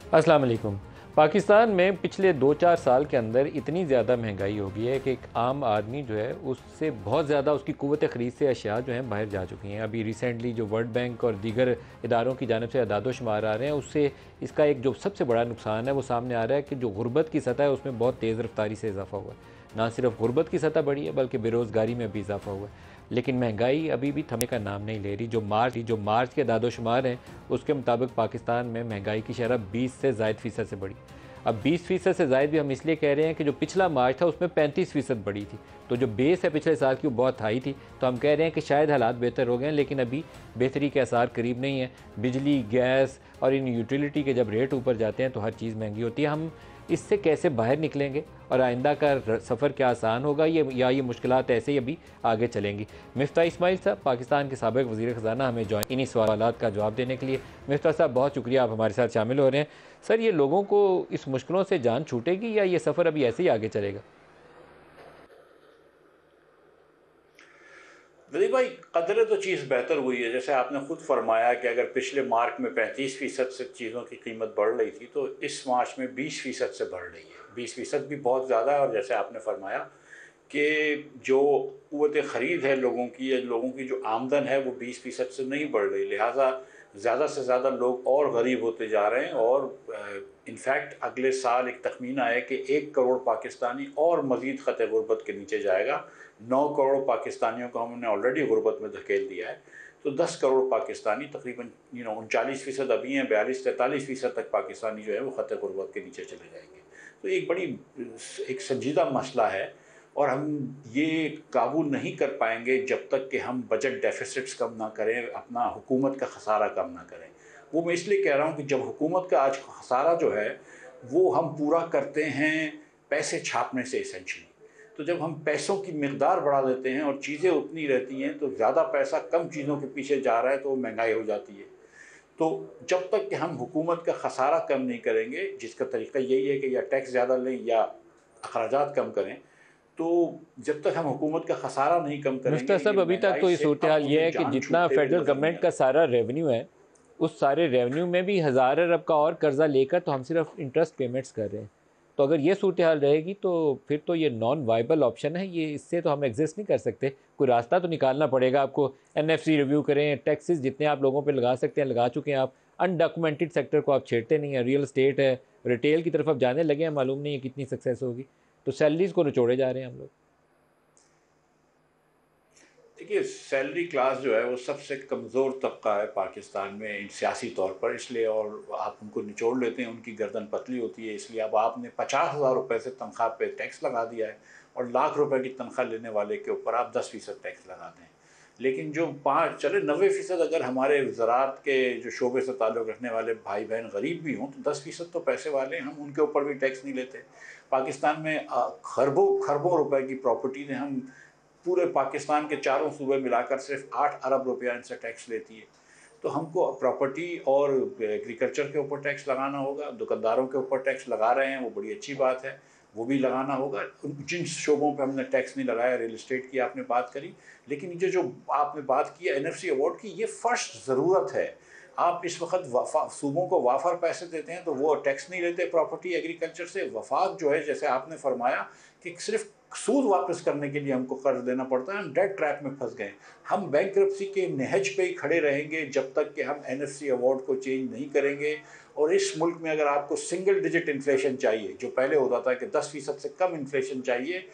अस्सलाम वालेकुम। पाकिस्तान में पिछले 2-4 साल के अंदर इतनी ज़्यादा महंगाई हो गई है कि एक आम आदमी जो है उससे बहुत ज़्यादा उसकी क़ुव्वत ख़रीद से अशिया जो हैं बाहर जा चुकी हैं। अभी रिसेंटली जो वर्ल्ड बैंक और दीगर इदारों की जानिब से अदाद-ओ-शुमार आ रहे हैं, उससे इसका एक जो सबसे बड़ा नुकसान है वो सामने आ रहा है कि जो गुर्बत की सतह है उसमें बहुत तेज़ रफ़्तारी से इज़ाफ़ा हुआ है। ना सिर्फ गुर्बत की सतह बढ़ी है बल्कि बेरोज़गारी में भी इज़ाफ़ा हुआ है। लेकिन महंगाई अभी भी थमने का नाम नहीं ले रही। जो मार्च के दादो-शुमार हैं उसके मुताबिक पाकिस्तान में महंगाई की शरह 20 से ज़ायद फ़ीसद से बढ़ी। अब 20% से ज़ायद भी हम इसलिए कह रहे हैं कि जो पिछला मार्च था उसमें 35% बढ़ी थी। तो जो बेस है पिछले साल की वो बहुत हाई थी। तो हम कह रहे हैं कि शायद हालात बेहतर हो गए हैं, लेकिन अभी बेहतरी के आसार करीब नहीं है। बिजली, गैस और इन यूटिलिटी के जब रेट ऊपर जाते हैं तो हर चीज़ महंगी होती है। हम इससे कैसे बाहर निकलेंगे और आइंदा का सफ़र क्या आसान होगा ये मुश्किलात ऐसे ही अभी आगे चलेंगी। मिफ्ता इस्माइल साहब, पाकिस्तान के साबिक़ वज़ीर ख़ज़ाना, हमें इन्हीं सवालात का जवाब देने के लिए। मिफ्ता साहब, बहुत शुक्रिया, आप हमारे साथ शामिल हो रहे हैं। सर, ये लोगों को इस मुश्किलों से जान छूटेगी या ये सफ़र अभी ऐसे ही आगे चलेगा? दिलीप भाई, कदर तो चीज़ बेहतर हुई है। जैसे आपने खुद फरमाया कि अगर पिछले मार्च में 35% से चीज़ों की कीमत बढ़ रही थी, तो इस मार्च में 20% से बढ़ रही है। 20% भी बहुत ज़्यादा है। और जैसे आपने फरमाया कि जो क़ुव्वत ख़रीद है लोगों की, या लोगों की जो आमदन है, वो 20% से नहीं बढ़ रही। लिहाजा ज़्यादा से ज़्यादा लोग और गरीब होते जा रहे हैं। और इनफैक्ट अगले साल एक तखमीना है कि 1 करोड़ पाकिस्तानी और मज़ीद ख़त गुर्बत के नीचे जाएगा। 9 करोड़ पाकिस्तानियों को हमने ऑलरेडी गुर्बत में धकेल दिया है। तो 10 करोड़ पाकिस्तानी, तकरीबन 39% अभी हैं, 42-43% तक पाकिस्तानी जो है वो ख़त गुर्बत के नीचे चले जाएंगे। तो एक बड़ी एक संजीदा मसला है। और हम ये काबू नहीं कर पाएंगे जब तक कि हम बजट डेफिसिट्स कम ना करें, अपना हुकूमत का खसारा कम ना करें। वो मैं इसलिए कह रहा हूँ कि जब हुकूमत का आज खसारा जो है वो हम पूरा करते हैं पैसे छापने से एसेंशली। तो जब हम पैसों की मिकदार बढ़ा देते हैं और चीज़ें उतनी रहती हैं, तो ज़्यादा पैसा कम चीज़ों के पीछे जा रहा है, तो महंगाई हो जाती है। तो जब तक कि हम हुकूमत का खसारा कम नहीं करेंगे, जिसका तरीका यही है कि या टैक्स ज़्यादा लें या अखराजात कम करें, तो जब तक हम हुकूमत का खसारा नहीं कम करेंगे, मिफ्ता ये साहब, अभी तक महंगाई तो ये से सूरत अब हाल ये मुझे है कि जान जितना छूटते फ़ेडरल हुए नज़र नहीं गवर्नमेंट का आता। सारा रेवेन्यू है, उस सारे रेवेन्यू में भी हज़ार अरब का और कर्ज़ा लेकर तो हम सिर्फ इंटरेस्ट पेमेंट्स कर रहे हैं। तो अगर ये सूरत हाल रहेगी तो फिर तो ये नॉन वाइबल ऑप्शन है, ये इससे तो हम एग्जिस्ट नहीं कर सकते। कोई रास्ता तो निकालना पड़ेगा आपको। एनएफसी रिव्यू करें, टैक्सेस जितने आप लोगों पे लगा सकते हैं लगा चुके हैं आप। अनडॉक्यूमेंटेड सेक्टर को आप छेड़ते नहीं हैं, रियल एस्टेट है, रिटेल की तरफ आप जाने लगे हैं, मालूम नहीं है कितनी सक्सेस होगी। तो सैलरीज़ को निचोड़े जा रहे हैं हम लोग। देखिए, सैलरी क्लास जो है वो सबसे कमज़ोर तबका है पाकिस्तान में सियासी तौर पर, इसलिए। और आप उनको निचोड़ लेते हैं, उनकी गर्दन पतली होती है, इसलिए। अब आपने 50,000 रुपये से तनख्वाह पे टैक्स लगा दिया है, और लाख रुपए की तनख्वाह लेने वाले के ऊपर आप 10% टैक्स लगा दें। लेकिन जो 90% अगर हमारे ज़राअत के जो शोबे से ताल्लुक़ रखने वाले भाई बहन गरीब भी हों, तो 10% तो पैसे वाले हैं, हम उनके ऊपर भी टैक्स नहीं लेते। पाकिस्तान में खरबों खरबों रुपए की प्रॉपर्टीज़ हैं। हम पूरे पाकिस्तान के चारों सूबे मिलाकर सिर्फ 8 अरब रुपया इनसे टैक्स लेती है। तो हमको प्रॉपर्टी और एग्रीकल्चर के ऊपर टैक्स लगाना होगा। दुकानदारों के ऊपर टैक्स लगा रहे हैं, वो बड़ी अच्छी बात है, वो भी लगाना होगा। जिन शोबों पे हमने टैक्स नहीं लगाया, रियल एस्टेट की आपने बात करी, लेकिन ये जो आपने बात की एनएफसी अवार्ड की, ये फर्स्ट ज़रूरत है। आप इस वक्त सूबों को वाफर पैसे देते हैं तो वो टैक्स नहीं लेते प्रॉपर्टी एग्रीकल्चर से। वफाक जो है, जैसे आपने फरमाया कि सिर्फ सूद वापस करने के लिए हमको कर्ज लेना पड़ता है, हम डेट ट्रैप में फंस गए। हम बैंकरप्सी के नहज पे ही खड़े रहेंगे जब तक कि हम एनएफसी अवार्ड को चेंज नहीं करेंगे। और इस मुल्क में अगर आपको सिंगल डिजिट इन्फ्लेशन चाहिए, जो पहले होता था कि 10% से कम इन्फ्लेशन चाहिए,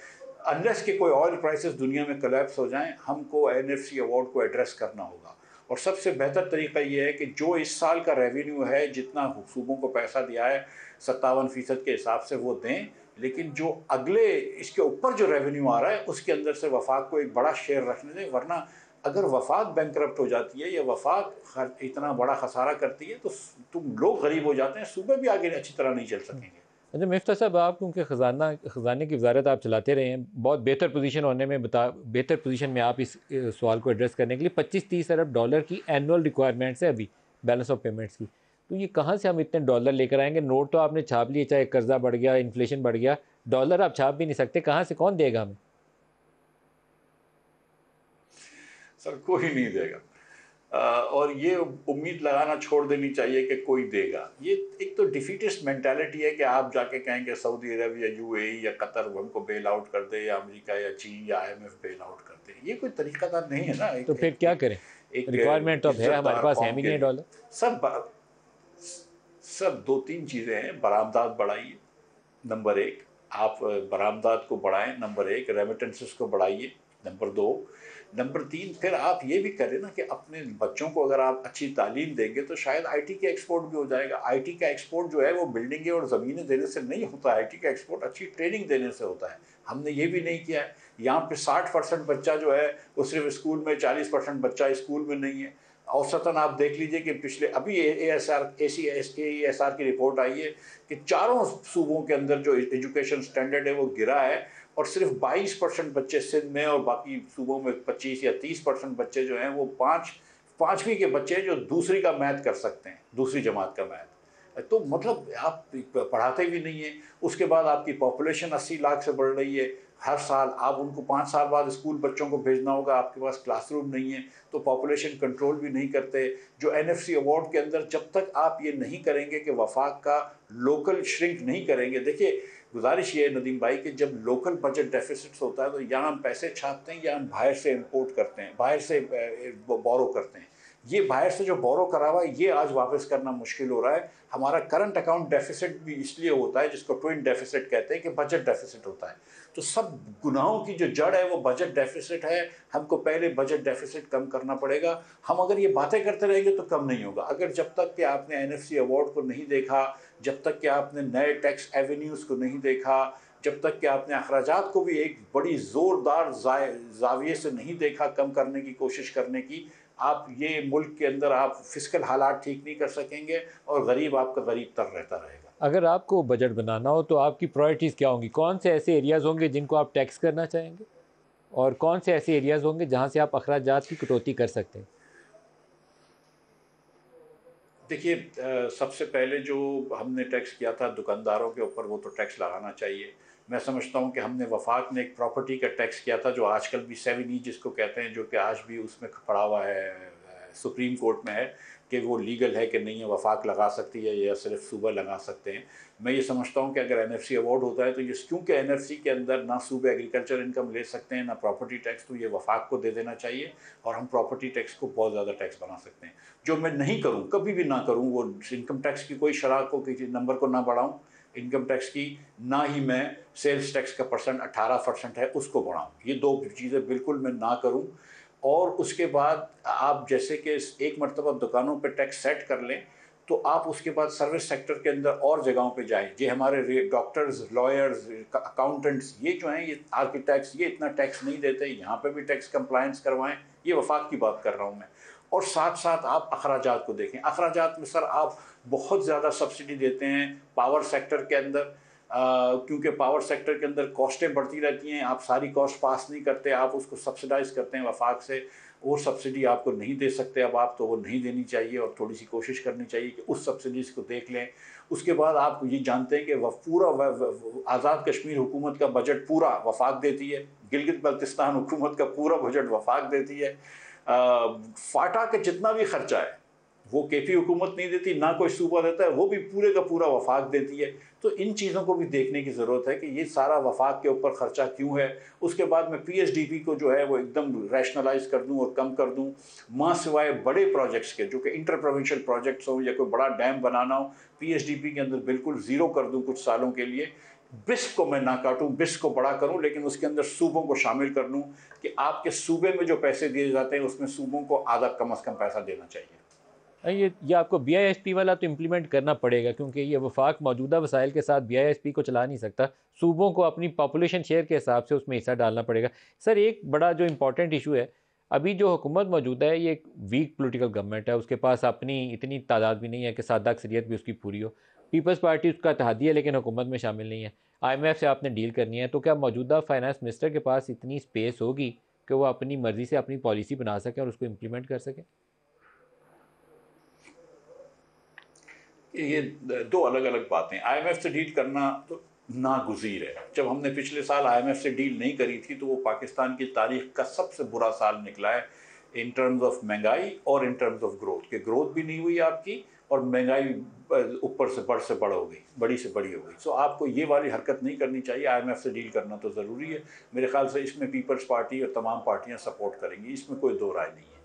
अनलेस के कोई ऑयल प्राइसेस दुनिया में कोलैप्स हो जाएं, हमको एनएफसी अवार्ड को एड्रेस करना होगा। और सबसे बेहतर तरीका ये है कि जो इस साल का रेवेन्यू है, जितना सूबों को पैसा दिया है 57% के हिसाब से वो दें। लेकिन जो अगले इसके ऊपर जो रेवेन्यू आ रहा है, उसके अंदर से वफाक को एक बड़ा शेयर रखने दें। वरना अगर वफाक बैंकरप्ट हो जाती है या वफाक इतना बड़ा खसारा करती है, तो तुम लोग गरीब हो जाते हैं, सूबे भी आगे अच्छी तरह नहीं चल सकेंगे। अच्छा मिफ्ता साहब, आप क्योंकि ख़जाने की वजारत आप चलाते रहे हैं, बहुत बेहतर पोजीशन होने में बेहतर पोजीशन में आप इस सवाल को एड्रेस करने के लिए 25-30 अरब डॉलर की एनुअल रिक्वायरमेंट्स है अभी बैलेंस ऑफ पेमेंट्स की। तो ये कहाँ से हम इतने डॉलर लेकर आएंगे? नोट तो आपने छाप लिए, चाहे कर्जा बढ़ गया, इन्फ्लेशन बढ़ गया, डॉलर आप छाप भी नहीं सकते। कहाँ से, कौन देगा हमें? सर, कोई नहीं देगा। और ये उम्मीद लगाना छोड़ देनी चाहिए कि कोई देगा। ये एक तो डिफीटिस्ट मेंटालिटी है कि आप जाके कहें कि सऊदी अरब या यूएई या कतर वो हमको बेल आउट कर दे, या अमेरिका या चीन या आईएमएफ बेल आउट कर दे। ये कोई तरीकाकार नहीं है ना तो एक फिर एक क्या एक, करें? एक रिक्वायरमेंट तो अब है, हमारे इज्जतदार पास है कौम भी के नहीं लिए। डॉलर। सब सब 2-3 चीज़ें हैं। बरामदात बढ़ाइए, नंबर एक। आप बरामदात को बढ़ाएं, नंबर एक। रेमिटेंसेस को बढ़ाइए, नंबर दो। नंबर तीन, फिर आप ये भी करें ना कि अपने बच्चों को अगर आप अच्छी तालीम देंगे तो शायद आईटी का एक्सपोर्ट भी हो जाएगा। आईटी का एक्सपोर्ट जो है वो बिल्डिंगें और ज़मीनें देने से नहीं होता है। आईटी का एक्सपोर्ट अच्छी ट्रेनिंग देने से होता है। हमने ये भी नहीं किया है। यहाँ पे 60% बच्चा जो है वो सिर्फ स्कूल में, 40% बच्चा स्कूल में नहीं है। औसतन आप देख लीजिए कि पिछले अभी ASR की रिपोर्ट आई है कि चारों सूबों के अंदर जो एजुकेशन स्टैंडर्ड है वो गिरा है, और सिर्फ 22% बच्चे सिंध में और बाकी सूबों में 25 या 30% बच्चे जो हैं वो पाँचवीं के बच्चे जो दूसरी का मैथ कर सकते हैं, दूसरी जमात का मैथ। तो मतलब आप पढ़ाते भी नहीं है। उसके बाद आपकी पॉपुलेशन 80 लाख से बढ़ रही है हर साल। आप उनको 5 साल बाद स्कूल बच्चों को भेजना होगा, आपके पास क्लासरूम नहीं है, तो पॉपुलेशन कंट्रोल भी नहीं करते। जो एनएफसी अवार्ड के अंदर जब तक आप ये नहीं करेंगे कि वफाक का लोकल श्रिंक नहीं करेंगे, देखिए गुजारिश ये है नदीम भाई कि जब लोकल बजट डेफिसिट्स होता है तो यहाँ हम पैसे छापते हैं या हम बाहर से इंपोर्ट करते हैं, बाहर से बोरो करते हैं। ये बाहर से जो बोरो करा हुआ है ये आज वापस करना मुश्किल हो रहा है। हमारा करंट अकाउंट डेफिसिट भी इसलिए होता है, जिसको ट्विन डेफिसिट कहते हैं, कि बजट डेफिसिट होता है। तो सब गुनाहों की जो जड़ है वो बजट डेफिसिट है। हमको पहले बजट डेफिसिट कम करना पड़ेगा। हम अगर ये बातें करते रहेंगे तो कम नहीं होगा। अगर जब तक कि आपने एनएफसी अवार्ड को नहीं देखा, जब तक कि आपने नए टैक्स एवेन्यूज़ को नहीं देखा, जब तक कि आपने अखराजात को भी एक बड़ी ज़ोरदार जाविये से नहीं देखा कम करने की कोशिश करने की, आप ये मुल्क के अंदर आप फिस्कल हालात ठीक नहीं कर सकेंगे और गरीब आपका गरीब तर रहता रहेगा। अगर आपको बजट बनाना हो तो आपकी प्रायोरिटीज़ क्या होंगी? कौन से ऐसे एरियाज़ होंगे जिनको आप टैक्स करना चाहेंगे, और कौन से ऐसे एरियाज़ होंगे जहाँ से आप अखराजात की कटौती कर सकते हैं? देखिए सबसे पहले जो हमने टैक्स किया था दुकानदारों के ऊपर, वो तो टैक्स लगाना चाहिए। मैं समझता हूँ कि हमने वफाक ने एक प्रॉपर्टी का टैक्स किया था जो आजकल भी 7E जिसको कहते हैं, जो कि आज भी उसमें पड़ा हुआ है, सुप्रीम कोर्ट में है कि वो लीगल है कि नहीं है, वफाक लगा सकती है या सिर्फ सूबा लगा सकते हैं। मैं ये समझता हूँ कि अगर एनएफसी अवार्ड होता है तो ये, क्योंकि एनएफसी के अंदर ना सूबे एग्रीकल्चर इनकम ले सकते हैं ना प्रॉपर्टी टैक्स, तो ये वफाक को दे देना चाहिए और हम प्रॉपर्टी टैक्स को बहुत ज़्यादा टैक्स बना सकते हैं। जो मैं नहीं करूँ, कभी भी ना करूँ, वो इनकम टैक्स की कोई शरह को, किसी नंबर को ना बढ़ाऊँ इनकम टैक्स की, ना ही मैं सेल्स टैक्स का परसेंट 18% है उसको बढ़ाऊँ। ये दो चीज़ें बिल्कुल मैं ना करूँ। और उसके बाद आप जैसे कि एक मरतबा दुकानों पे टैक्स सेट कर लें तो आप उसके बाद सर्विस सेक्टर के अंदर और जगहों पे जाएं। ये हमारे डॉक्टर्स, लॉयर्स, अकाउंटेंट्स, ये जो हैं, ये आर्किटेक्ट्स, ये इतना टैक्स नहीं देते, यहाँ पे भी टैक्स कंप्लायंस करवाएं। ये वफाक की बात कर रहा हूँ मैं। और साथ साथ आप अखराजात को देखें। अखराजात में सर आप बहुत ज़्यादा सब्सिडी देते हैं पावर सेक्टर के अंदर, क्योंकि पावर सेक्टर के अंदर कॉस्टें बढ़ती रहती हैं, आप सारी कॉस्ट पास नहीं करते, आप उसको सब्सिडाइज करते हैं वफाक से। वो सब्सिडी आपको नहीं दे सकते अब आप, तो वो नहीं देनी चाहिए और थोड़ी सी कोशिश करनी चाहिए कि उस सब्सिडीज़ को देख लें। उसके बाद आप ये जानते हैं कि वह पूरा आज़ाद कश्मीर हुकूमत का बजट पूरा वफाक देती है, गिलगित बल्तिस्तान हुकूमत का पूरा बजट वफाक देती है। फाटा का जितना भी खर्चा है वो केपी हुकूमत नहीं देती, ना कोई सूबा देता है, वो भी पूरे का पूरा वफाक देती है। तो इन चीज़ों को भी देखने की ज़रूरत है कि ये सारा वफाक के ऊपर ख़र्चा क्यों है। उसके बाद मैं पीएचडीपी को जो है वो एकदम रैशनलाइज कर दूं और कम कर दूं। माँ सिवाय बड़े प्रोजेक्ट्स के, जो कि इंटर प्रोविंशियल प्रोजेक्ट्स हों या कोई बड़ा डैम बनाना हो, पीएचडीपी के अंदर बिल्कुल ज़ीरो कर दूँ कुछ सालों के लिए। बिस्क को मैं ना काटूँ, बिस्क को बड़ा करूँ, लेकिन उसके अंदर सूबों को शामिल कर लूँ कि आपके सूबे में जो पैसे दिए जाते हैं उसमें सूबों को आधा कम से कम पैसा देना चाहिए। ये आपको बीआईएसपी वाला तो इम्प्लीमेंट करना पड़ेगा, क्योंकि ये वफाक मौजूदा वसाइल के साथ बीआईएसपी को चला नहीं सकता। सूबों को अपनी पॉपुलेशन शेयर के हिसाब से उसमें हिस्सा डालना पड़ेगा। सर, एक बड़ा जो इम्पोर्टेंट इशू है, अभी जो हुकूमत मौजूदा है ये एक वीक पोलिटिकल गवर्नमेंट है, उसके पास अपनी इतनी तादाद भी नहीं है कि सादा अक्सरियत भी उसकी पूरी हो। पीपल्स पार्टी उसका इत्तेहादी है लेकिन हुकूमत में शामिल नहीं है। IMF से आपने डील करनी है, तो क्या मौजूदा फाइनेंस मिनिस्टर के पास इतनी स्पेस होगी कि वो अपनी मर्ज़ी से अपनी पॉलिसी बना सकें और उसको इम्प्लीमेंट कर सकें? ये दो अलग अलग बातें। आईएमएफ से डील करना तो नागुज़ीर है। जब हमने पिछले साल आईएमएफ से डील नहीं करी थी तो वो पाकिस्तान की तारीख का सबसे बुरा साल निकला है। इन टर्म्स ऑफ महंगाई और इन टर्म्स ऑफ ग्रोथ, कि ग्रोथ भी नहीं हुई आपकी और महंगाई ऊपर से बढ़ हो गई, बड़ी से बड़ी हो गई। सो आपको ये वाली हरकत नहीं करनी चाहिए। IMF से डील करना तो ज़रूरी है, मेरे ख्याल से इसमें पीपल्स पार्टी और तमाम पार्टियां सपोर्ट करेंगी, इसमें कोई दो राय नहीं है।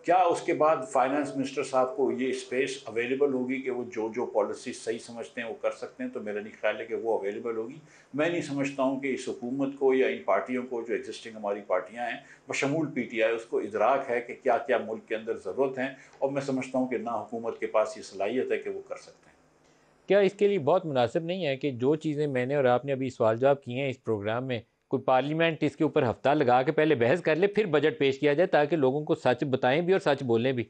क्या उसके बाद फाइनेंस मिनिस्टर साहब को ये स्पेस अवेलेबल होगी कि वो जो पॉलिसी सही समझते हैं वो कर सकते हैं? तो मेरा नहीं ख्याल है कि वो अवेलेबल होगी। मैं नहीं समझता हूँ कि इस हुकूमत को या इन पार्टियों को, जो एग्जिस्टिंग हमारी पार्टियाँ हैं बशमूल PTI, उसको इदराक है कि क्या क्या मुल्क के अंदर ज़रूरत है, और मैं समझता हूँ कि ना हुकूमत के पास ये सलाहियत है कि वो कर सकते हैं। क्या इसके लिए बहुत मुनासिब नहीं है कि जो चीज़ें मैंने और आपने अभी सवाल जवाब किए हैं इस प्रोग्राम में, कोई पार्लियामेंट इसके ऊपर हफ्ता लगा के पहले बहस कर ले, फिर बजट पेश किया जाए, ताकि लोगों को सच बताएं भी और सच बोलें भी?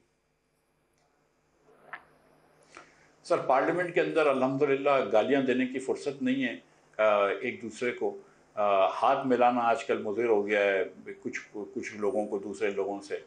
सर, पार्लियामेंट के अंदर अल्हम्दुलिल्लाह गालियां देने की फुर्सत नहीं है। एक दूसरे को हाथ मिलाना आजकल मुज़र हो गया है कुछ लोगों को दूसरे लोगों से।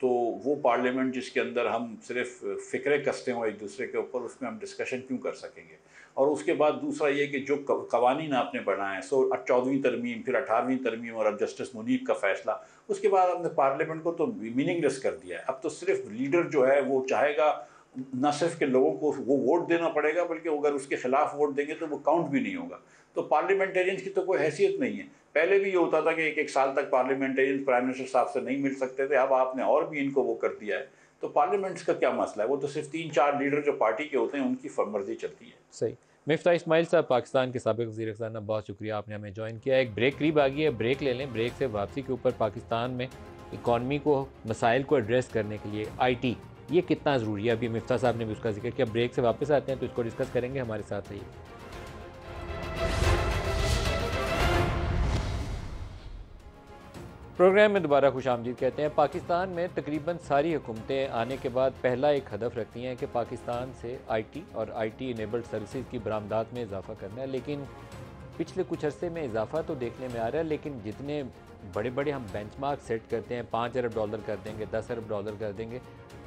तो वो पार्लियामेंट जिसके अंदर हम सिर्फ फ़िक्रे कसते हों एक दूसरे के ऊपर, उसमें हम डिस्कशन क्यों कर सकेंगे? और उसके बाद दूसरा ये कि जो कवानीन आपने बनाए, 14वीं तरमीम, फिर 18वीं तरमीम और अब जस्टिस मुनीब का फ़ैसला, उसके बाद हमने पार्लियामेंट को तो मीनिंगलेस कर दिया है। अब तो सिर्फ लीडर जो है वो चाहेगा न सिर्फ के लोगों को वो वोट देना पड़ेगा, बल्कि अगर उसके खिलाफ वोट देंगे तो वो काउंट भी नहीं होगा। तो पार्लियामेंटेरियंस की तो कोई हैसियत नहीं है। पहले भी ये होता था कि एक साल तक पार्लियामेंटेरियंस प्राइम मिनिस्टर साहब से नहीं मिल सकते थे, अब आपने और भी इनको वो कर दिया है। तो पार्लियामेंट्स का क्या मसला है? वो तो सिर्फ 3-4 लीडर जो पार्टी के होते हैं उनकी मर्जी चलती है। सही। मिफ्ता इस्माइल साहब, पाकिस्तान के साबिक़ वज़ीर ख़ज़ाना, बहुत शुक्रिया, आपने हमें ज्वाइन किया। एक ब्रेक करीब आ गई है, ब्रेक ले लें। ब्रेक से वापसी के ऊपर पाकिस्तान में इकॉनमी को, मसाइल को एड्रेस करने के लिए IT ये कितना ज़रूरी है, अभी मिफ्ता साहब ने भी उसका जिक्र किया। ब्रेक से वापस आते हैं तो इसको डिस्कस करेंगे, हमारे साथ रहिए। प्रोग्राम में दोबारा खुशामदीद कहते हैं। पाकिस्तान में तकरीबन सारी हुकूमतें आने के बाद पहला एक हदफ रखती हैं कि पाकिस्तान से IT और IT इनेबल्ड सर्विसेज की बरामदात में इजाफा करना है, लेकिन पिछले कुछ अरसे में इजाफा तो देखने में आ रहा है, लेकिन जितने बड़े बड़े हम बेंचमार्क सेट करते हैं, $5 अरब कर देंगे, $10 अरब कर देंगे,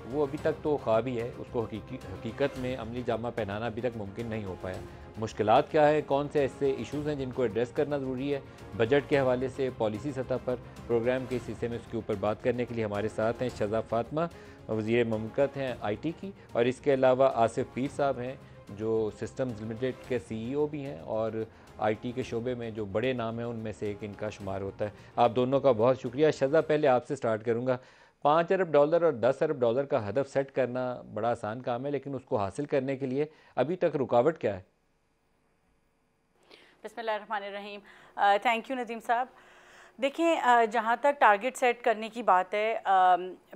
वो अभी तक तो ख्वाब ही है। उसको हकीकत में अमली जामा पहनाना अभी तक मुमकिन नहीं हो पाया। मुश्किलात क्या है, कौन से ऐसे इश्यूज़ हैं जिनको एड्रेस करना ज़रूरी है बजट के हवाले से, पॉलिसी सतह पर? प्रोग्राम के इस हिस्से में उसके ऊपर बात करने के लिए हमारे साथ हैं शहज़ाद फातिमा, वज़ीर ममलकत हैं IT की, और इसके अलावा आसिफ पीर साहब हैं जो सिस्टम्स लिमिटेड के CEO भी हैं और IT के शोबे में जो बड़े नाम हैं उनमें से एक इनका शुमार होता है। आप दोनों का बहुत शुक्रिया। शहज़ाद, पहले आपसे स्टार्ट करूँगा। $5 अरब और $10 अरब का हदफ सेट करना बड़ा आसान काम है, लेकिन उसको हासिल करने के लिए अभी तक रुकावट क्या है? बिस्मिल्लाहिर्रहमानिर्रहीम। थैंक यू नदीम साहब। देखें, जहाँ तक टारगेट सेट करने की बात है,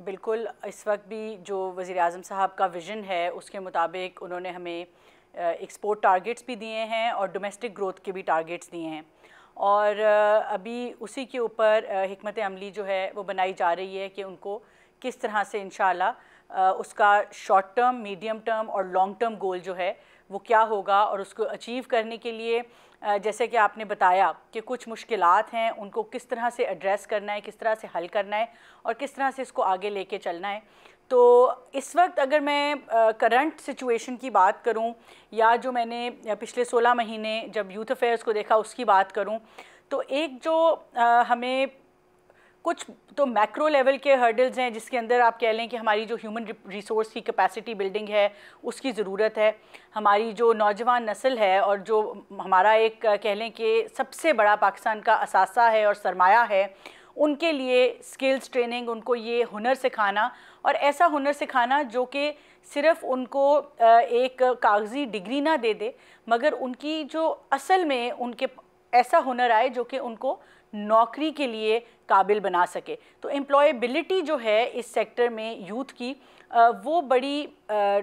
बिल्कुल इस वक्त भी जो वज़ीर आज़म साहब का विज़न है उसके मुताबिक उन्होंने हमें एक्सपोर्ट टारगेट्स भी दिए हैं और डोमेस्टिक ग्रोथ के भी टारगेट्स दिए हैं, और अभी उसी के ऊपर हिकमत अमली जो है वो बनाई जा रही है कि उनको किस तरह से इंशाअल्लाह उसका शॉर्ट टर्म, मीडियम टर्म और लॉन्ग टर्म गोल जो है वो क्या होगा, और उसको अचीव करने के लिए जैसे कि आपने बताया कि कुछ मुश्किलात हैं, उनको किस तरह से एड्रेस करना है, किस तरह से हल करना है और किस तरह से इसको आगे लेके चलना है। तो इस वक्त अगर मैं करंट सिचुएशन की बात करूं, या जो मैंने पिछले 16 महीने जब यूथ अफेयर्स को देखा उसकी बात करूं, तो एक जो हमें कुछ तो मैक्रो लेवल के हर्डल्स हैं जिसके अंदर आप कह लें कि हमारी जो ह्यूमन रिसोर्स की कैपेसिटी बिल्डिंग है उसकी ज़रूरत है। हमारी जो नौजवान नस्ल है और जो हमारा एक कह लें कि सबसे बड़ा पाकिस्तान का असासा है और सरमाया है, उनके लिए स्किल्स ट्रेनिंग, उनको ये हुनर सिखाना, और ऐसा हुनर सिखाना जो कि सिर्फ़ उनको एक कागज़ी डिग्री ना दे दे, मगर उनकी जो असल में उनके ऐसा हुनर आए जो कि उनको नौकरी के लिए काबिल बना सके। तो एम्प्लॉयबिलिटी जो है इस सेक्टर में यूथ की, वो बड़ी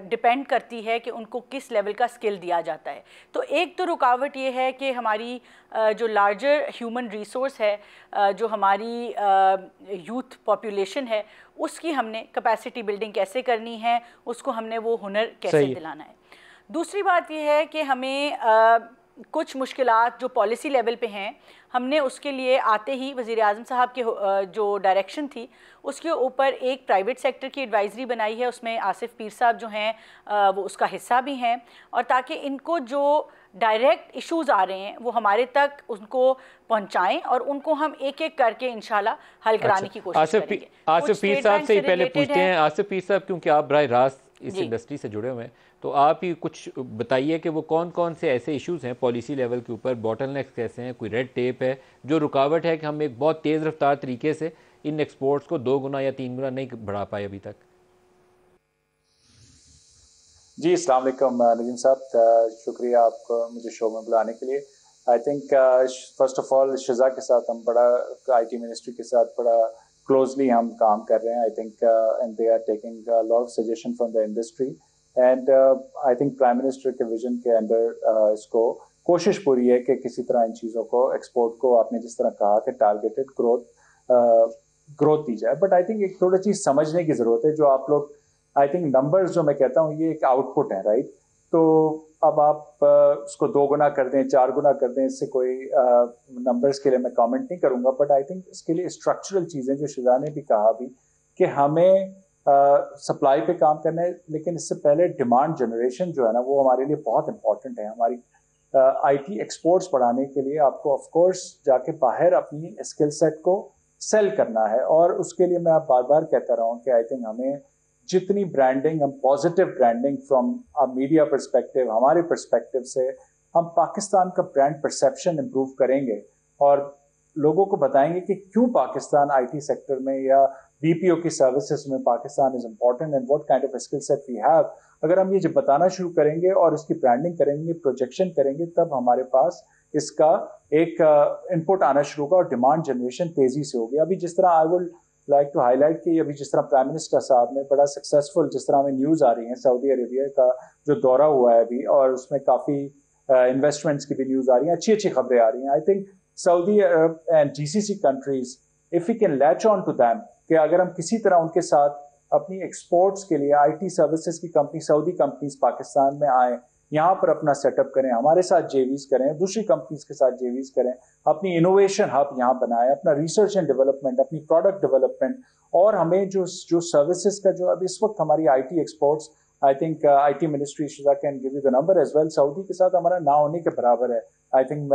डिपेंड करती है कि उनको किस लेवल का स्किल दिया जाता है। तो एक तो रुकावट ये है कि हमारी जो लार्जर ह्यूमन रिसोर्स है, जो हमारी यूथ पॉपुलेशन है, उसकी हमने कैपेसिटी बिल्डिंग कैसे करनी है, उसको हमने वो हुनर कैसे दिलाना है। दूसरी बात ये है कि हमें कुछ मुश्किलात जो पॉलिसी लेवल पे हैं, हमने उसके लिए आते ही वज़ीर-ए-आज़म साहब के जो डायरेक्शन थी उसके ऊपर एक प्राइवेट सेक्टर की एडवाइज़री बनाई है। उसमें आसिफ पीर साहब जो हैं वो उसका हिस्सा भी हैं, और ताकि इनको जो डायरेक्ट इश्यूज़ आ रहे हैं वो हमारे तक उनको पहुंचाएं और उनको हम एक एक करके इंशाल्लाह हल कराने की कोशिश करेंगे। आसिफ पीर साहब से ही पहले पूछते हैं। आसिफ पीर साहब, क्योंकि आप बराह रास्त इस इंडस्ट्री से जुड़े हुए हैं, तो आप ही कुछ बताइए कि वो कौन कौन से ऐसे इश्यूज़ हैं पॉलिसी लेवल के ऊपर, बॉटलनेक्स कैसे हैं, कोई रेड टेप है जो रुकावट है कि हम एक बहुत तेज़ रफ्तार तरीके से इन एक्सपोर्ट्स को 2 गुना या 3 गुना नहीं बढ़ा पाए अभी तक। जी, अस्सलाम वालेकुम नदीम साहब, शुक्रिया आपको मुझे शो में बुलाने के लिए। I think first of all Shiza के साथ हम बड़ा IT मिनिस्ट्री के साथ बड़ा क्लोजली हम काम कर रहे हैं। I think and they are taking lot of suggestion from the industry and I think prime minister के विजन के अंडर इसको कोशिश पूरी है कि किसी तरह इन चीज़ों को, एक्सपोर्ट को आपने जिस तरह कहा कि टारगेटेड ग्रोथ दी जाए। बट आई थिंक एक थोड़ी चीज़ समझने की ज़रूरत है। जो आप लोग, आई थिंक नंबर्स जो मैं कहता हूँ ये एक आउटपुट है, राइट? तो अब आप उसको 2 गुना कर दें, 4 गुना कर दें, इससे कोई नंबर्स के लिए मैं कमेंट नहीं करूँगा। बट आई थिंक इसके लिए स्ट्रक्चरल चीज़ें जो शिजा ने भी कहा अभी कि हमें सप्लाई पे काम करना है, लेकिन इससे पहले डिमांड जनरेशन जो है ना वो हमारे लिए बहुत इंपॉर्टेंट है। हमारी IT एक्सपोर्ट्स बढ़ाने के लिए आपको ऑफ कोर्स जाके बाहर अपनी स्किल सेट को सेल करना है, और उसके लिए मैं बार बार कहता रहा हूँ कि आई थिंक हमें जितनी ब्रांडिंग, हम positive branding from a media perspective, हमारे पर्सपेक्टिव से हम पाकिस्तान का ब्रांड परसेप्शन इंप्रूव करेंगे और लोगों को बताएंगे कि क्यों पाकिस्तान IT सेक्टर में या BPO की सर्विसेज में Pakistan is important and what kind of skill set we have. अगर हम ये जब बताना शुरू करेंगे और इसकी ब्रांडिंग करेंगे, प्रोजेक्शन करेंगे, तब हमारे पास इसका एक इनपुट आना शुरू होगा और डिमांड जनरेशन तेजी से होगी। अभी जिस तरह I would like to highlight कि अभी जिस तरह प्राइम मिनिस्टर साहब ने बड़ा सक्सेसफुल, जिस तरह हमें न्यूज़ आ रही है सऊदी अरेबिया का जो दौरा हुआ है अभी, और उसमें काफ़ी इन्वेस्टमेंट्स की भी न्यूज़ आ रही हैं, अच्छी अच्छी खबरें आ रही हैं। आई थिंक सऊदी अरब and GCC countries, if we can latch on to them, कि अगर हम किसी तरह उनके साथ अपनी एक्सपोर्ट्स के लिए IT सर्विसेज की कंपनी, सऊदी कंपनीज पाकिस्तान में आए, यहाँ पर अपना सेटअप करें, हमारे साथ JVs करें, दूसरी कंपनीज के साथ JVs करें, अपनी इनोवेशन हब यहाँ बनाए, अपना रिसर्च एंड डेवलपमेंट, अपनी प्रोडक्ट डेवलपमेंट, और हमें जो सर्विसेज का जो अब इस वक्त हमारी IT exports, I think IT ministry Shiza can give you the number as well, सऊदी के साथ हमारा ना होने के बराबर है। I think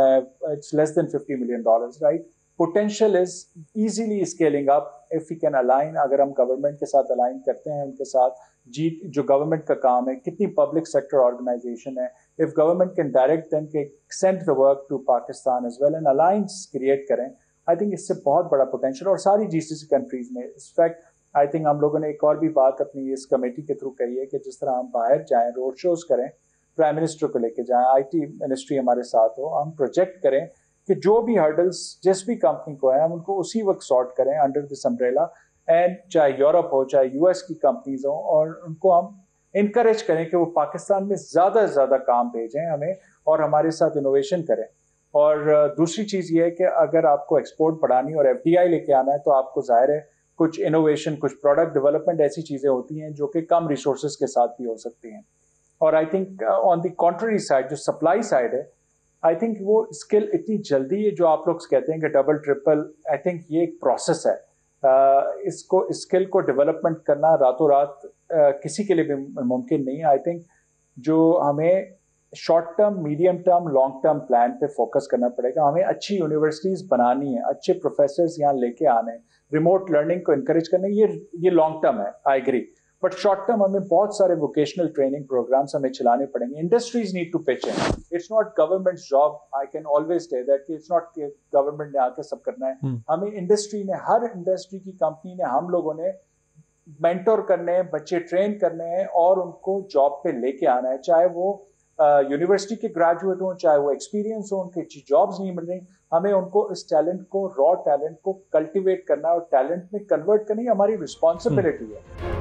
it's less than $50 million, right? Potential is easily scaling up if we can align. अगर हम गवर्नमेंट के साथ अलाइन करते हैं, उनके साथ जो गवर्नमेंट का काम है, कितनी पब्लिक सेक्टर ऑर्गेनाइजेशन है, if government can direct them के send the work to Pakistan as well and alliance create करें, आई थिंक इससे बहुत बड़ा पोटेंशियल। और सारी GCC कंट्रीज में इनफैक्ट आई थिंक हम लोगों ने एक और भी बात अपनी इस कमेटी के थ्रू कही है कि जिस तरह हम बाहर जाएं, रोड शोज करें, प्राइम मिनिस्टर को लेके जाएं, IT मिनिस्ट्री हमारे साथ हो, हम प्रोजेक्ट करें कि जो भी हर्डल्स जिस भी कंपनी को है हम उनको उसी वक्त सॉर्ट करें अंडर दिस अम्ब्रेला, एंड चाहे यूरोप हो चाहे US की कंपनीज हो, और उनको हम इनकरेज करें कि वो पाकिस्तान में ज़्यादा से ज़्यादा काम भेजें हमें और हमारे साथ इनोवेशन करें। और दूसरी चीज़ ये है कि अगर आपको एक्सपोर्ट बढ़ानी और FDI लेके आना है, तो आपको ज़ाहिर है कुछ इनोवेशन, कुछ प्रोडक्ट डेवलपमेंट ऐसी चीज़ें होती हैं जो कि कम रिसोर्सेज के साथ भी हो सकती हैं। और I think on the contrary side, जो सप्लाई साइड है, आई थिंक वो स्किल इतनी जल्दी है, जो आप लोग कहते हैं कि डबल ट्रिपल, आई थिंक ये एक प्रोसेस है। इसको स्किल को डेवलपमेंट करना रातों रात किसी के लिए भी मुमकिन नहीं है। आई थिंक जो हमें short term, medium term, long term plan पे फोकस करना पड़ेगा। हमें अच्छी यूनिवर्सिटीज़ बनानी है, अच्छे प्रोफेसर्स यहाँ लेके आने, रिमोट लर्निंग को इनकरेज करना, ये लॉन्ग टर्म है, I agree. But short term हमें बहुत सारे वोकेशनल ट्रेनिंग प्रोग्राम्स हमें चलाने पड़ेंगे। Industries need to pitch in, it's not government job, I can always say that कि इट्स नॉट गवर्नमेंट ने आके सब करना है। हमें इंडस्ट्री ने, हर इंडस्ट्री की कंपनी ने, हम लोगों ने मेंटोर करने हैं, बच्चे ट्रेन करने हैं और उनको जॉब पे लेके आना है, चाहे वो यूनिवर्सिटी के ग्रेजुएट हों, चाहे वो एक्सपीरियंस हो, उनके अच्छी जॉब्स नहीं मिल रही, हमें उनको इस टैलेंट को, रॉ टैलेंट को कल्टिवेट करना और टैलेंट में कन्वर्ट करना, हमारी रिस्पॉन्सिबिलिटी है।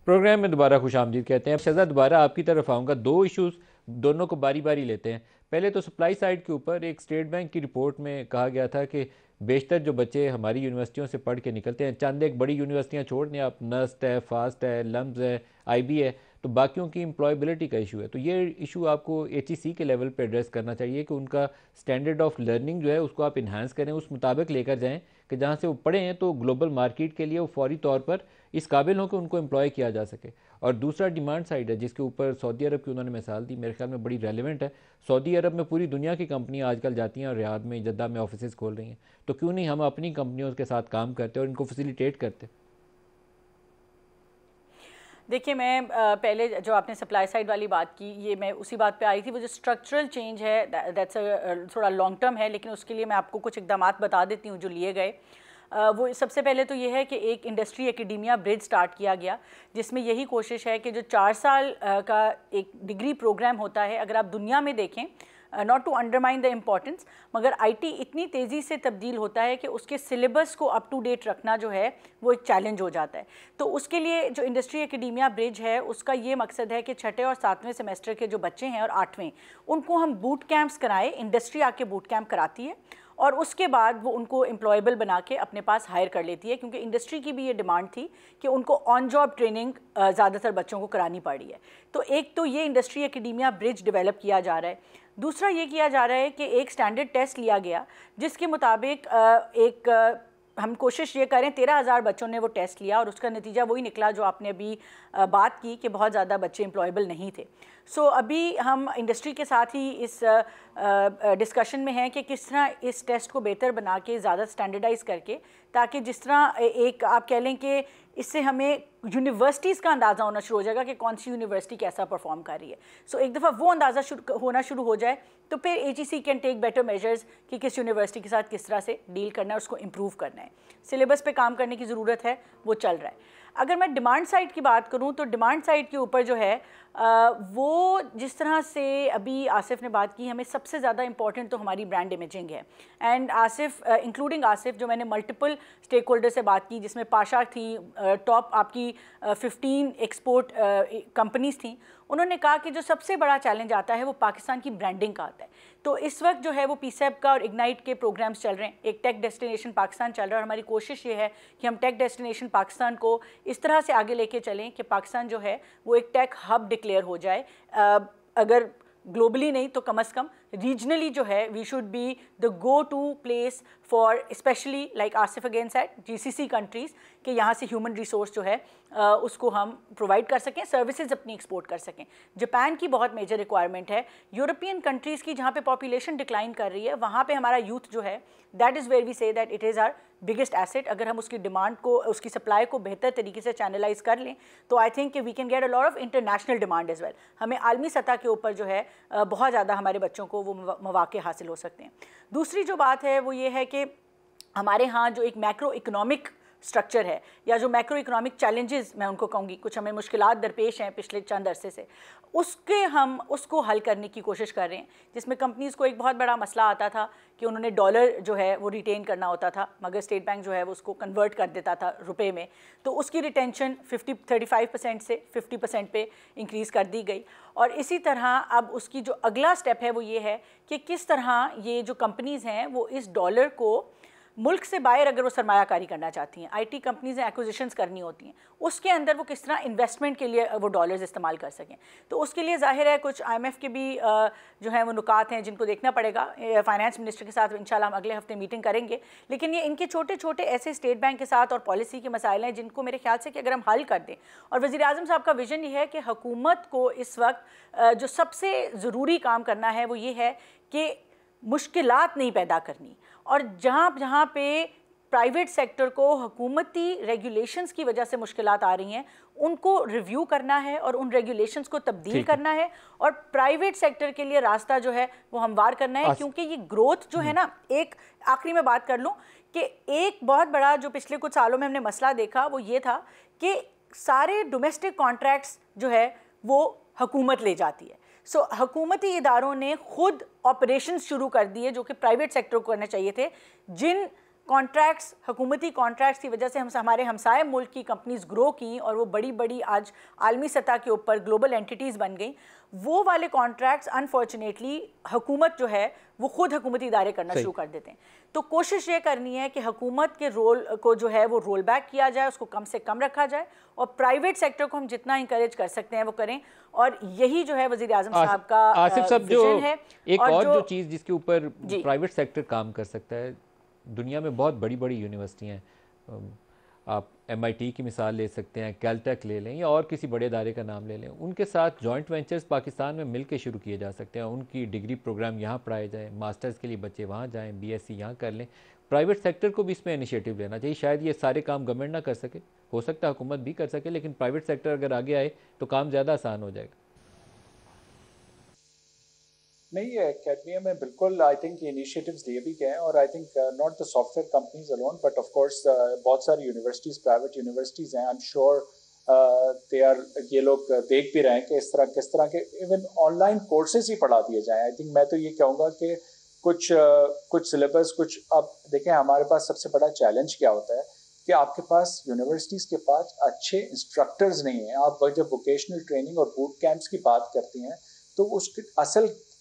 प्रोग्राम में दोबारा खुश आमदीद कहते हैं। शहज़ाद, दोबारा आपकी तरफ आऊँगा। 2 इश्यूज़ दोनों को बारी बारी लेते हैं। पहले तो सप्लाई साइड के ऊपर एक स्टेट बैंक की रिपोर्ट में कहा गया था कि बेशतर जो बच्चे हमारी यूनिवर्सिटियों से पढ़ के निकलते हैं, चंद एक बड़ी यूनिवर्सिटियाँ छोड़ दें आप, नस्ट है, फास्ट है, लम्स है, IB है, तो बाकियों की एम्प्लॉयबिलिटी का इशू है। तो ये इशू आपको HEC के लेवल पे एड्रेस करना चाहिए कि उनका स्टैंडर्ड ऑफ लर्निंग जो है उसको आप इन्हांस करें, उस मुताबिक लेकर जाएं कि जहाँ से वो पढ़े हैं तो ग्लोबल मार्केट के लिए वो फौरी तौर पर इस काबिल हो कि उनको एम्प्लॉय किया जा सके। और दूसरा डिमांड साइड है जिसके ऊपर सऊदी अरब की उन्होंने मिसाल दी, मेरे ख्याल में बड़ी रेलिवेंट है। सऊदी अरब में पूरी दुनिया की कंपनियां आजकल जाती हैं और रियाद में, जद्दा में ऑफिस खोल रही हैं, तो क्यों नहीं हम अपनी कंपनियों के साथ काम करते और इनको फैसिलिटेट करते। देखिए, मैं पहले जो आपने सप्लाई साइड वाली बात की, ये मैं उसी बात पे आई थी। वो जो स्ट्रक्चरल चेंज है दैट्स थोड़ा लॉन्ग टर्म है, लेकिन उसके लिए मैं आपको कुछ इकदाम बता देती हूँ जो लिए गए। वो सबसे पहले तो ये है कि एक इंडस्ट्री एकेडेमिया ब्रिज स्टार्ट किया गया, जिसमें यही कोशिश है कि जो 4 साल का एक डिग्री प्रोग्राम होता है, अगर आप दुनिया में देखें, not to undermine the importance, मगर IT इतनी तेज़ी से तब्दील होता है कि उसके सिलेबस को अप टू डेट रखना जो है वो एक चैलेंज हो जाता है। तो उसके लिए जो इंडस्ट्री एकेडेमिया ब्रिज है उसका ये मकसद है कि 6ठे और 7वें सेमेस्टर के जो बच्चे हैं और 8वें, उनको हम बूट कैंप्स कराएं। इंडस्ट्री आके बूट कैंप कराती है और उसके बाद वो उनको एम्प्लॉयबल बना के अपने पास हायर कर लेती है, क्योंकि इंडस्ट्री की भी ये डिमांड थी कि उनको ऑन जॉब ट्रेनिंग ज़्यादातर बच्चों को करानी पड़ी है। तो एक तो ये इंडस्ट्री एकेडेमिया ब्रिज डेवलप किया जा रहा है। दूसरा ये किया जा रहा है कि एक स्टैंडर्ड टेस्ट लिया गया जिसके मुताबिक हम कोशिश ये करें, 13,000 बच्चों ने वो टेस्ट लिया और उसका नतीजा वही निकला जो आपने अभी बात की कि बहुत ज़्यादा बच्चे एम्प्लॉयबल नहीं थे। सो अभी हम इंडस्ट्री के साथ ही इस डिस्कशन में हैं कि किस तरह इस टेस्ट को बेहतर बना के ज़्यादा स्टैंडर्डाइज करके, ताकि जिस तरह एक आप कह लें कि इससे हमें यूनिवर्सिटीज़ का अंदाज़ा होना शुरू हो जाएगा कि कौन सी यूनिवर्सिटी कैसा परफॉर्म कर रही है। सो एक दफ़ा वो अंदाज़ा होना शुरू हो जाए तो फिर HEC can take better measures कि किस यूनिवर्सिटी के साथ किस तरह से डील करना है, उसको इम्प्रूव करना है। सिलेबस पे काम करने की ज़रूरत है, वो चल रहा है। अगर मैं डिमांड साइड की बात करूं तो डिमांड साइड के ऊपर जो है वो जिस तरह से अभी आसिफ ने बात की, हमें सबसे ज़्यादा इंपॉर्टेंट तो हमारी ब्रांड इमेजिंग है। एंड आसिफ, इंक्लूडिंग आसिफ, जो मैंने मल्टीपल स्टेक होल्डर से बात की, जिसमें पाशा थी, टॉप आपकी 15 एक्सपोर्ट कंपनीज थी, उन्होंने कहा कि जो सबसे बड़ा चैलेंज आता है वो पाकिस्तान की ब्रांडिंग का आता है। तो इस वक्त जो है वो PSEB का और इग्नाइट के प्रोग्राम्स चल रहे हैं, एक टेक डेस्टिनेशन पाकिस्तान चल रहा है और हमारी कोशिश ये है कि हम टेक डेस्टिनेशन पाकिस्तान को इस तरह से आगे लेके चलें कि पाकिस्तान जो है वो एक टेक हब डिक्लेयर हो जाए। अगर ग्लोबली नहीं तो कम से कम रीजनली जो है we should be the go to place for specially like Asif again said GCC countries, कि यहाँ से ह्यूमन रिसोर्स जो है उसको हम प्रोवाइड कर सकें, सर्विसेज अपनी एक्सपोर्ट कर सकें। जापान की बहुत मेजर रिक्वायरमेंट है, यूरोपियन कंट्रीज़ की जहाँ पे पॉपुलेशन डिक्लाइन कर रही है वहाँ पे हमारा यूथ जो है, that is where we say that it is our biggest asset. अगर हम उसकी डिमांड को, उसकी सप्लाई को बेहतर तरीके से चैनलाइज कर लें तो I think we can get a lot of international demand as well. हमें आलमी सतह के ऊपर जो है बहुत ज़्यादा हमारे बच्चों को वो मौके हासिल हो सकते हैं। दूसरी जो बात है वो ये है कि हमारे यहाँ जो एक मैक्रो इकोनॉमिक स्ट्रक्चर है या जो मैक्रो इकोनॉमिक चैलेंजेस मैं उनको कहूँगी, कुछ हमें मुश्किलात दरपेश हैं पिछले चंद अरसे से, उसको हल करने की कोशिश कर रहे हैं। जिसमें कंपनीज़ को एक बहुत बड़ा मसला आता था कि उन्होंने डॉलर जो है वो रिटेन करना होता था, मगर स्टेट बैंक जो है वो उसको कन्वर्ट कर देता था रुपए में, तो उसकी रिटेंशन 35% से 50% पे इंक्रीज़ कर दी गई। और इसी तरह अब उसकी जो अगला स्टेप है वो ये है कि किस तरह ये जो कंपनीज़ हैं वो इस डॉलर को मुल्क से बाहर अगर वो सरमायाकारी करना चाहती हैं, IT कंपनीज़ एक्विजिशंस करनी होती हैं, उसके अंदर वो किस तरह इन्वेस्टमेंट के लिए वो डॉलर्स इस्तेमाल कर सकें। तो उसके लिए ज़ाहिर है कुछ IMF के भी जो हैं वो नुकात हैं जिनको देखना पड़ेगा। फाइनेंस मिनिस्टर के साथ इंशाल्लाह हम अगले हफ्ते मीटिंग करेंगे। लेकिन ये इनके छोटे छोटे ऐसे स्टेट बैंक के साथ और पॉलिसी के मसाइल हैं जिनको मेरे ख्याल से कि अगर हम हल कर दें, और वज़ीर आज़म साहब का विज़न ये है कि हुकूमत को इस वक्त जो सबसे ज़रूरी काम करना है वो ये है कि मुश्किलात नहीं पैदा करनी, और जहाँ पे प्राइवेट सेक्टर को हुकूमती रेगुलेशंस की वजह से मुश्किलात आ रही हैं उनको रिव्यू करना है और उन रेगुलेशंस को तब्दील करना है और प्राइवेट सेक्टर के लिए रास्ता जो है वो हमवार करना है। क्योंकि ये ग्रोथ जो है ना, एक आखिरी में बात कर लूँ कि एक बहुत बड़ा जो पिछले कुछ सालों में हमने मसला देखा वो ये था कि सारे डोमेस्टिक कॉन्ट्रैक्ट्स जो है वो हुकूमत ले जाती है। सो हुकूमती इदारों ने खुद ऑपरेशंस शुरू कर दिए जो कि प्राइवेट सेक्टर को करने चाहिए थे, जिन कॉन्ट्रैक्ट्स, हुकूमती कॉन्ट्रैक्ट्स की वजह से हमारे हमसाए मुल्क की कंपनीज ग्रो की और वो बड़ी बड़ी आज आलमी सतह के ऊपर ग्लोबल एंटिटीज़ बन गई। वो वाले कॉन्ट्रैक्ट्स अनफॉर्चुनेटली हुकूमत जो है वो खुद हुकूमती इदारे करना शुरू कर देते हैं। तो कोशिश ये करनी है कि हुकूमत के रोल को जो है वो रोल बैक किया जाए, उसको कम से कम रखा जाए, और प्राइवेट सेक्टर को हम जितना इंकरेज कर सकते हैं वो करें। और यही जो है वज़ीर आज़म साहब का आसिफ साहब जो है। एक और जो चीज़ जिसके ऊपर प्राइवेट सेक्टर काम कर सकता है, दुनिया में बहुत बड़ी बड़ी यूनिवर्सिटियाँ हैं, आप MIT की मिसाल ले सकते हैं, कैलटेक ले लें या और किसी बड़े इदारे का नाम ले लें, उनके साथ जॉइंट वेंचर्स पाकिस्तान में मिल के शुरू किए जा सकते हैं। उनकी डिग्री प्रोग्राम यहाँ पढ़ाए जाएँ, मास्टर्स के लिए बच्चे वहाँ जाएँ, BSc यहाँ कर लें। प्राइवेट सेक्टर को भी इसमें इनिशिएटिव लेना चाहिए। शायद ये सारे काम गवर्नमेंट ना कर सके, हो सकता है हुकूमत भी कर सके, लेकिन प्राइवेट सेक्टर अगर आगे आए तो काम ज़्यादा आसान हो जाएगा। नहीं, एकेडमिया में बिल्कुल आई थिंक इनिशिएटिव्स लिए भी गए हैं, और I think not the software companies alone but of course बहुत सारी यूनिवर्सिटीज़, प्राइवेट यूनिवर्सिटीज़ हैं। I am sure they are, ये लोग देख भी रहे हैं कि किस तरह के इवन ऑनलाइन कोर्सेज ही पढ़ा दिए जाएँ। आई थिंक मैं तो ये कहूँगा कि कुछ सिलेबस, कुछ अब देखें हमारे पास सबसे बड़ा चैलेंज क्या होता है कि आपके पास यूनिवर्सिटीज़ के पास अच्छे इंस्ट्रक्टर्स नहीं हैं। आप जब वोकेशनल ट्रेनिंग और बूट कैंप्स की बात करती हैं तो उसके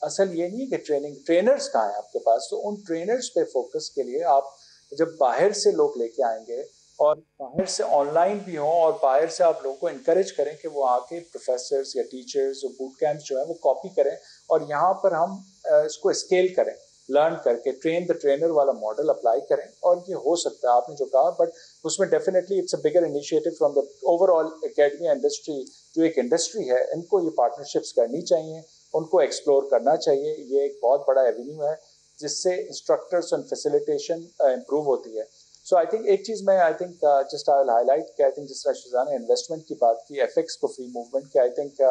असल ये नहीं है कि ट्रेनर्स कहाँ हैं आपके पास। तो उन ट्रेनर्स पे फोकस के लिए आप जब बाहर से लोग लेके आएंगे और बाहर से ऑनलाइन भी हों और बाहर से आप लोगों को इनकरेज करें कि वो आके प्रोफेसर्स या टीचर्स और बूट कैंप्स जो है वो कॉपी करें और यहाँ पर हम इसको स्केल करें, लर्न करके ट्रेन द ट्रेनर वाला मॉडल अप्लाई करें। और ये हो सकता है आपने जो कहा, बट उसमें definitely it's a bigger initiative from the overall academy industry. जो एक इंडस्ट्री है, इनको ये पार्टनरशिप्स करनी चाहिए, उनको एक्सप्लोर करना चाहिए। ये एक बहुत बड़ा एवेन्यू है जिससे इंस्ट्रक्टर्स एंड फैसिलिटेशन इम्प्रूव होती है। सो आई थिंक एक चीज़ मैं I think just I will highlight कि आई थिंक जिस तरह शिजा ने इन्वेस्टमेंट की बात की, FX को फ्री मूवमेंट की, I think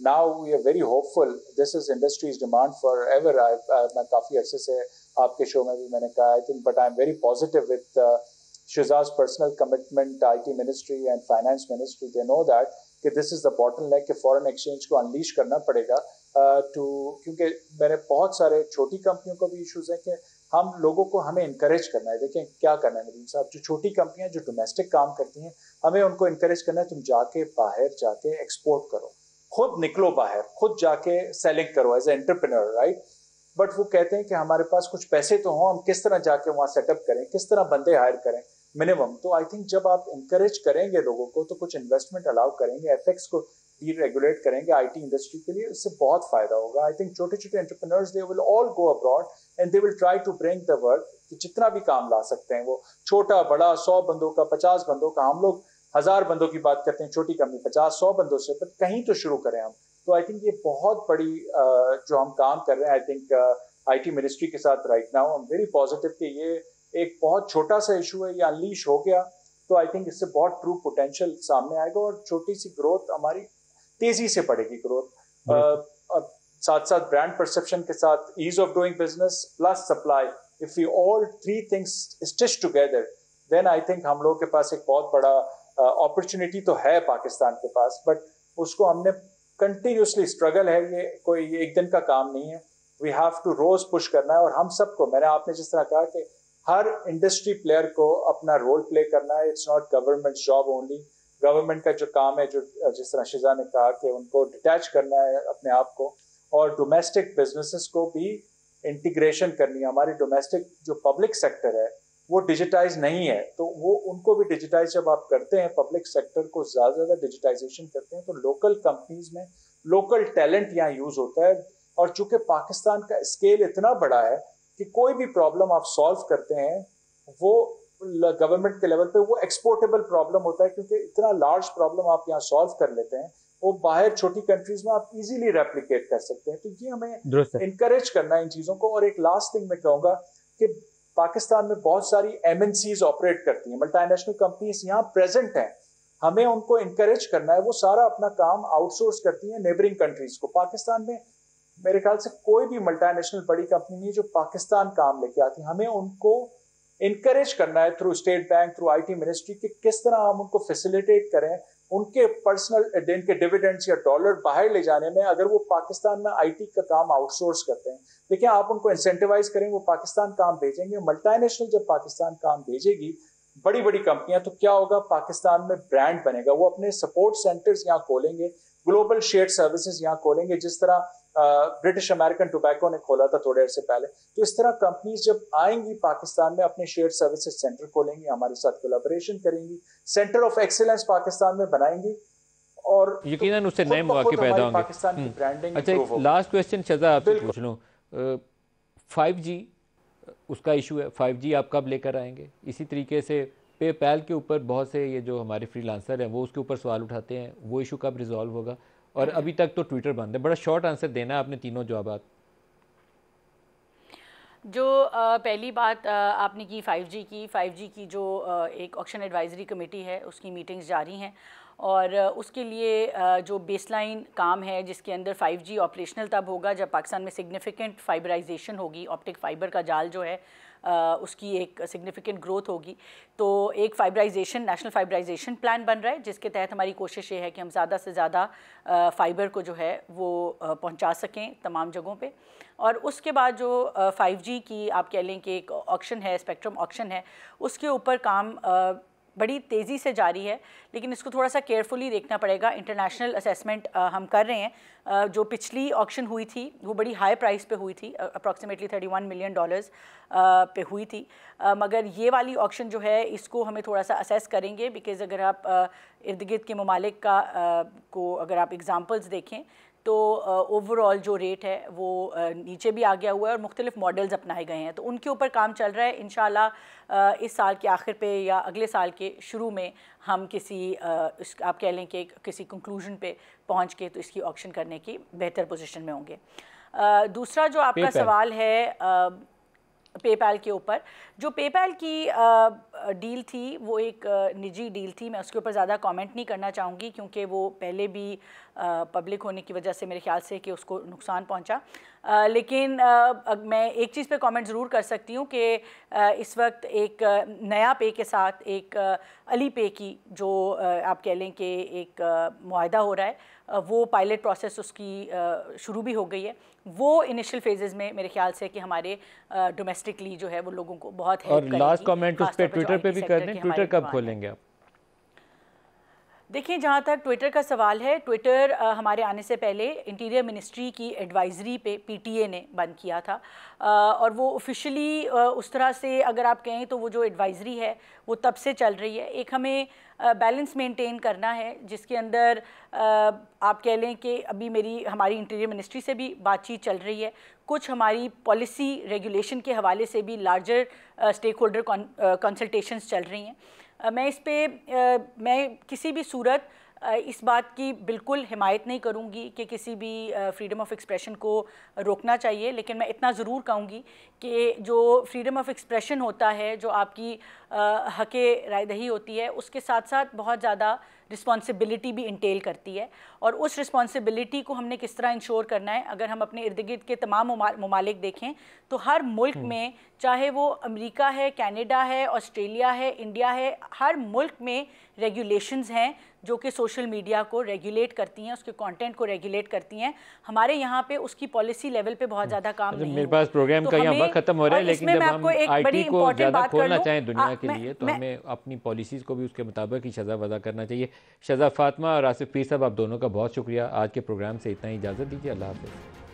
now we are very hopeful, this is industries demand forever. मैं काफ़ी अर्से से आपके शो में भी मैंने कहा, I think, but I am very positive with Shiza's personal commitment, IT ministry and finance ministry, they know that कि this is the bottleneck कि foreign exchange को unleash करना पड़ेगा क्योंकि मेरे बहुत सारे छोटी कंपनियों को भी इश्यूज है कि हम लोगों को हमें इनकरेज करना है। देखें क्या करना है नदीम साहब, जो छोटी कंपनियां जो डोमेस्टिक काम करती हैं, हमें उनको इनकरेज करना है, तुम जाके बाहर जाके एक्सपोर्ट करो, खुद निकलो बाहर, खुद जाके सेलिंग करो as a entrepreneur, right. But वो कहते हैं कि हमारे पास कुछ पैसे तो हों, हम किस तरह जाके वहाँ सेटअप करें, किस तरह बंदे हायर करें मिनिमम। तो आई थिंक जब आप इंकरेज करेंगे लोगों को तो कुछ इन्वेस्टमेंट अलाउ करेंगे, FX को डीरेगुलेट करेंगे IT इंडस्ट्री के लिए, इससे बहुत फायदा होगा। आई थिंक छोटे छोटे entrepreneurs they will all go abroad and they will try to bring the work, जितना भी काम ला सकते हैं, वो छोटा बड़ा 100 बंदों का, 50 बंदों का, हम लोग 1000 बंदों की बात करते हैं, छोटी कंपनी 50-100 बंदों से, बट कहीं तो शुरू करें हम। तो आई थिंक ये बहुत बड़ी जो हम काम कर रहे हैं, आई थिंक IT मिनिस्ट्री के साथ right now I am very positive कि ये एक बहुत छोटा सा इशू है, ये अनलीश हो गया तो आई थिंक इससे बहुत ट्रू पोटेंशियल सामने आएगा और छोटी सी ग्रोथ हमारी तेजी से बढ़ेगी ग्रोथ। साथ साथ ब्रांड परसेप्शन के साथ ease of doing business plus supply, if we all three things stitch together then I think हम लोगों के पास एक बहुत बड़ा अपॉर्चुनिटी तो है पाकिस्तान के पास, बट उसको हमने कंटिन्यूसली स्ट्रगल है, ये कोई एक दिन का काम नहीं है। वी हैव टू रोज पुश करना है और हम सबको, मैंने आपने जिस तरह कहा कि हर इंडस्ट्री प्लेयर को अपना रोल प्ले करना है, it's not government job only. Government का जो काम है, जो जिस तरह शिजा ने कहा कि उनको डिटैच करना है अपने आप को, और डोमेस्टिक बिजनेसेस को भी इंटीग्रेशन करनी है। हमारी डोमेस्टिक जो पब्लिक सेक्टर है वो डिजिटाइज नहीं है, तो वो उनको भी डिजिटाइज जब आप करते हैं, पब्लिक सेक्टर को ज़्यादा डिजिटाइजेशन करते हैं, तो लोकल कंपनीज में लोकल टैलेंट यहाँ यूज़ होता है। और चूंकि पाकिस्तान का स्केल इतना बड़ा है कि कोई भी प्रॉब्लम आप सॉल्व करते हैं वो गवर्नमेंट के लेवल पे वो एक्सपोर्टेबल प्रॉब्लम होता है, क्योंकि इतना लार्ज प्रॉब्लम आप यहाँ सॉल्व कर लेते हैं, वो बाहर छोटी कंट्रीज में आप इजीली रेप्लिकेट कर सकते हैं। तो ये हमें इनकरेज करना है इन चीज़ों को। और एक लास्ट थिंग मैं कहूँगा कि पाकिस्तान में बहुत सारी MNCs ऑपरेट करती हैं, मल्टीनेशनल कंपनीज यहाँ प्रेजेंट हैं, हमें उनको इनकरेज करना है। वो सारा अपना काम आउटसोर्स करती हैं नेबरिंग कंट्रीज को। पाकिस्तान में मेरे ख्याल से कोई भी मल्टीनेशनल बड़ी कंपनी नहीं जो पाकिस्तान काम लेके आती है, हमें उनको इनकरेज करना है through state bank, through IT ministry, कि किस तरह हम उनको फैसिलिटेट करें उनके पर्सनल इनके डिविडेंड्स या डॉलर बाहर ले जाने में। अगर वो पाकिस्तान में IT का काम आउटसोर्स करते हैं, देखिए आप उनको इंसेंटिवाइज करें, वो पाकिस्तान काम भेजेंगे। मल्टीनेशनल जब पाकिस्तान काम भेजेगी, बड़ी बड़ी कंपनियां, तो क्या होगा, पाकिस्तान में ब्रांड बनेगा। वो अपने सपोर्ट सेंटर्स यहाँ खोलेंगे, ग्लोबल शेयर सर्विसेज यहाँ खोलेंगे, जिस तरह ब्रिटिश अमेरिकन टोबैको ने खोला था थोड़े अर्से पहले। तो इस तरह कंपनीज जब आएंगी पाकिस्तान में, अपने शेयर सर्विसेज सेंटर खोलेंगी, हमारे साथ कोलैबोरेशन करेंगी, सेंटर ऑफ एक्सीलेंस पाकिस्तान में बनाएंगी, और यकीनन उससे नए मौके पैदा होंगे। पाकिस्तान की ब्रांडिंग। अच्छा, एक लास्ट क्वेश्चन शहज़ाद आपसे पूछ लूँ, 5G उसका इशू है, 5G आप कब लेकर आएंगे? इसी तरीके से पेपैल के ऊपर बहुत से ये जो हमारे फ्रीलांसर हैं वो उसके ऊपर सवाल उठाते हैं, वो इशू कब रिजॉल्व होगा? और अभी तक तो ट्विटर बंद है। बड़ा शॉर्ट आंसर देना है आपने, तीनों जवाब। जो पहली बात आपने की 5G की जो एक ऑक्शन एडवाइजरी कमेटी है उसकी मीटिंग्स जारी हैं, और उसके लिए जो बेसलाइन काम है जिसके अंदर 5G ऑपरेशनल तब होगा जब पाकिस्तान में सिग्निफिकेंट फाइबराइजेशन होगी, ऑप्टिक फाइबर का जाल जो है उसकी एक सिग्निफिकेंट ग्रोथ होगी। तो एक फाइबराइजेशन, नेशनल फाइबराइजेशन प्लान बन रहा है जिसके तहत हमारी कोशिश ये है कि हम ज़्यादा से ज़्यादा फाइबर को जो है वो पहुंचा सकें तमाम जगहों पे। और उसके बाद जो 5G की आप कह लें कि एक ऑक्शन है, स्पेक्ट्रम ऑक्शन है, उसके ऊपर काम बड़ी तेज़ी से जारी है, लेकिन इसको थोड़ा सा केयरफुली देखना पड़ेगा। इंटरनेशनल असेसमेंट हम कर रहे हैं। जो पिछली ऑक्शन हुई थी वो बड़ी हाई प्राइस पे हुई थी, अप्रॉक्सीमेटली $31 मिलियन पे हुई थी, मगर ये वाली ऑक्शन जो है इसको हमें थोड़ा सा असेस करेंगे, बिकॉज़ अगर आप इर्द गिर्द के ममालिक को अगर आप एग्ज़ाम्पल्स देखें तो ओवरऑल जो रेट है वो नीचे भी आ गया हुआ है और मुख्तलिफ मॉडल्स अपनाए गए हैं। तो उनके ऊपर काम चल रहा है। इंशाल्लाह इस साल के आखिर पे या अगले साल के शुरू में हम किसी आप कह लें कि किसी कंक्लूजन पे पहुंच के तो इसकी ऑक्शन करने की बेहतर पोजीशन में होंगे। दूसरा जो आपका सवाल है पेपैल के ऊपर, जो पेपैल की डील थी वो एक निजी डील थी, मैं उसके ऊपर ज़्यादा कमेंट नहीं करना चाहूँगी क्योंकि वो पहले भी पब्लिक होने की वजह से मेरे ख्याल से कि उसको नुकसान पहुँचा। लेकिन मैं एक चीज़ पे कमेंट ज़रूर कर सकती हूँ कि इस वक्त एक नया पे के साथ एक अली पे की जो आप कह लें कि एक मुआहदा हो रहा है, वो पायलट प्रोसेस उसकी शुरू भी हो गई है। वो इनिशियल फेजेस में मेरे ख्याल से कि हमारे डोमेस्टिकली जो है वो लोगों को बहुत हेल्प करेगी। और लास्ट कमेंट उस पे ट्विटर पे भी कर दें, ट्विटर कब खोलेंगे आप? देखिए, जहाँ तक ट्विटर का सवाल है, ट्विटर हमारे आने से पहले इंटीरियर मिनिस्ट्री की एडवाइज़री पे PTA ने बंद किया था, और वो ऑफिशियली उस तरह से अगर आप कहें तो वो जो एडवाइज़री है वो तब से चल रही है। एक हमें बैलेंस मेंटेन करना है जिसके अंदर आप कह लें कि अभी हमारी इंटीरियर मिनिस्ट्री से भी बातचीत चल रही है, कुछ हमारी पॉलिसी रेगुलेशन के हवाले से भी लार्जर स्टेक होल्डर कंसल्टेशंस चल रही हैं। मैं किसी भी सूरत इस बात की बिल्कुल हिमायत नहीं करूंगी कि किसी भी फ्रीडम ऑफ एक्सप्रेशन को रोकना चाहिए, लेकिन मैं इतना ज़रूर कहूँगी कि जो फ्रीडम ऑफ एक्सप्रेशन होता है, जो आपकी हक़े रायदही होती है, उसके साथ साथ बहुत ज़्यादा रिस्पॉन्सिबिलिटी भी इंटेल करती है। और उस रिस्पॉन्सिबिलिटी को हमने किस तरह इंश्योर करना है, अगर हम अपने इर्द गिर्द के तमाम ममालिक देखें तो हर मुल्क में, चाहे वो अमेरिका है, कनाडा है, ऑस्ट्रेलिया है, इंडिया है, हर मुल्क में रेगुलेशंस हैं जो कि सोशल मीडिया को रेगुलेट करती हैं, उसके कंटेंट को रेगुलेट करती हैं। हमारे यहाँ पे उसकी पॉलिसी लेवल पे बहुत ज़्यादा काम नहीं। मेरे पास प्रोग्राम का यहाँ वक्त खत्म हो रहा है, लेकिन जब हम IT को ज़्यादा खोलना चाहें दुनिया के लिए तो हमें अपनी पॉलिसीज़ को भी उसके मुताबिक ही सज़ा वज़ा करना चाहिए। शहज़ाद फातिमा और आसिफ पीर साहब, आप दोनों का बहुत शुक्रिया। आज के प्रोग्राम से इतना ही, इजाज़त दीजिए। अल्लाह हाफ़िज़।